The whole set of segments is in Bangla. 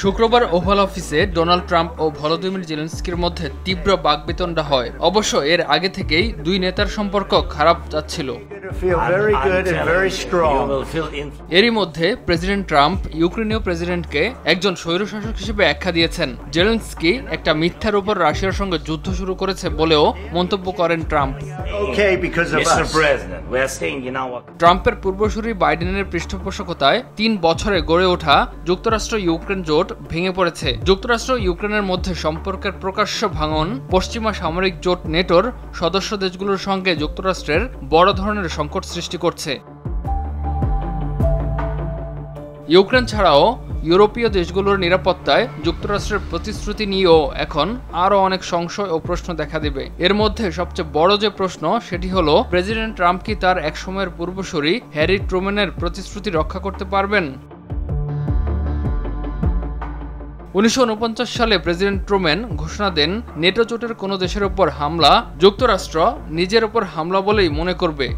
শুক্রবার ওভাল অফিসে ডোনাল্ড ট্রাম্প ও ভলোদিমির জেলেনস্কির মধ্যে তীব্র বাকবিতণ্ডা হয়। অবশ্য এর আগে থেকেই দুই নেতার সম্পর্ক খারাপ যাচ্ছিল। এরই মধ্যে প্রেসিডেন্ট ট্রাম্প ইউক্রেনীয় প্রেসিডেন্টকে একজন স্বৈরশাসক হিসেবে আখ্যা দিয়েছেন। জেলেনস্কি একটা মিথ্যার উপর রাশিয়ার সঙ্গে যুদ্ধ শুরু করেছে বলেও মন্তব্য করেন ট্রাম্প। ট্রাম্পের পূর্বসূরি বাইডেনের পৃষ্ঠপোষকতায় ৩ বছরে গড়ে ওঠা যুক্তরাষ্ট্র ইউক্রেন জোট ভেঙে পড়েছে। যুক্তরাষ্ট্র ইউক্রেনের মধ্যে সম্পর্কের প্রকাশ্য ভাঙন পশ্চিমা সামরিক জোট নেটোর সদস্য দেশগুলোর সঙ্গে যুক্তরাষ্ট্রের বড় ধরনের সংকট সৃষ্টি করছে। ইউক্রেন ছাড়াও ইউরোপীয় দেশগুলোর নিরাপত্তায় যুক্তরাষ্ট্রের প্রতিশ্রুতি নিয়েও এখন আরও অনেক সংশয় ও প্রশ্ন দেখা দেবে। এর মধ্যে সবচেয়ে বড় যে প্রশ্ন সেটি হলো, প্রেসিডেন্ট ট্রাম্প কি তার একসময়ের পূর্বসূরি হ্যারি ট্রুম্যানের প্রতিশ্রুতি রক্ষা করতে পারবেন? 1949 সালে প্রেসিডেন্ট ট্রুম্যান ঘোষণা দেন, নেটো জোটের কোনো দেশের ওপর হামলা যুক্তরাষ্ট্র নিজের ওপর হামলা বলেই মনে করবে।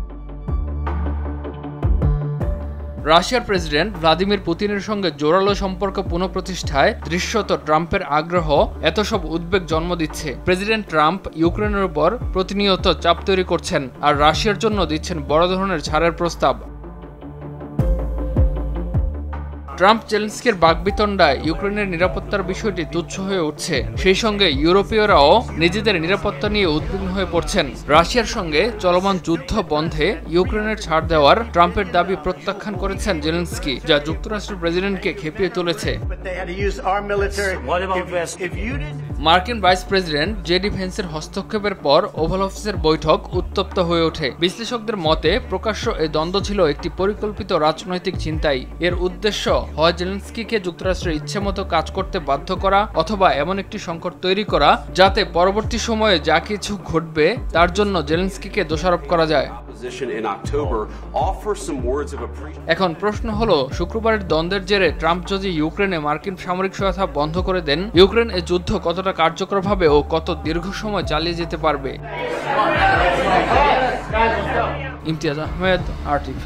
রাশিয়ার প্রেসিডেন্ট ভ্লাদিমির পুতিনের সঙ্গে জোরালো সম্পর্ক পুনঃপ্রতিষ্ঠায় দৃশ্যত ট্রাম্পের আগ্রহ এত সব উদ্বেগ জন্ম দিচ্ছে। প্রেসিডেন্ট ট্রাম্প ইউক্রেনের উপর প্রতিনিয়ত চাপ তৈরি করছেন আর রাশিয়ার জন্য দিচ্ছেন বড় ধরনের ছাড়ের প্রস্তাব। ট্রাম্প জেলেনস্কির বাকবিতণ্ডায় ইউক্রেনের নিরাপত্তার বিষয়টি তুচ্ছ হয়ে উঠছে। সেই সঙ্গে ইউরোপীয়রাও নিজেদের নিরাপত্তা নিয়ে উদ্বিগ্ন হয়ে পড়ছেন। রাশিয়ার সঙ্গে চলমান যুদ্ধ বন্ধে ইউক্রেনের ছাড় দেওয়ার ট্রাম্পের দাবি প্রত্যাখ্যান করেছেন জেলেনস্কি, যা যুক্তরাষ্ট্রের প্রেসিডেন্টকে খেপিয়ে তুলেছে। মার্কিন ভাইস প্রেসিডেন্ট জেডি ভেন্সের হস্তক্ষেপের পর ওভাল অফিসের বৈঠক উত্তপ্ত হয়ে ওঠে। বিশ্লেষকদের মতে প্রকাশ্য এই দ্বন্দ্ব ছিল একটি পরিকল্পিত রাজনৈতিক চিন্তাই। এর উদ্দেশ্য হয় জেলেনস্কিকে যুক্তরাষ্ট্রের ইচ্ছেমতো কাজ করতে বাধ্য করা, অথবা এমন একটি সংকট তৈরি করা যাতে পরবর্তী সময়ে যা কিছু ঘটবে তার জন্য জেলেনস্কিকে দোষারোপ করা যায়। এখন প্রশ্ন হলো, শুক্রবারের দ্বন্দ্বের জেরে ট্রাম্প যদি ইউক্রেনে মার্কিন সামরিক সহায়তা বন্ধ করে দেন, ইউক্রেন এই যুদ্ধ কতটা কার্যকরভাবে ও কত দীর্ঘ সময় চালিয়ে যেতে পারবে? ইমতিয়াজ আহমেদ, RTV।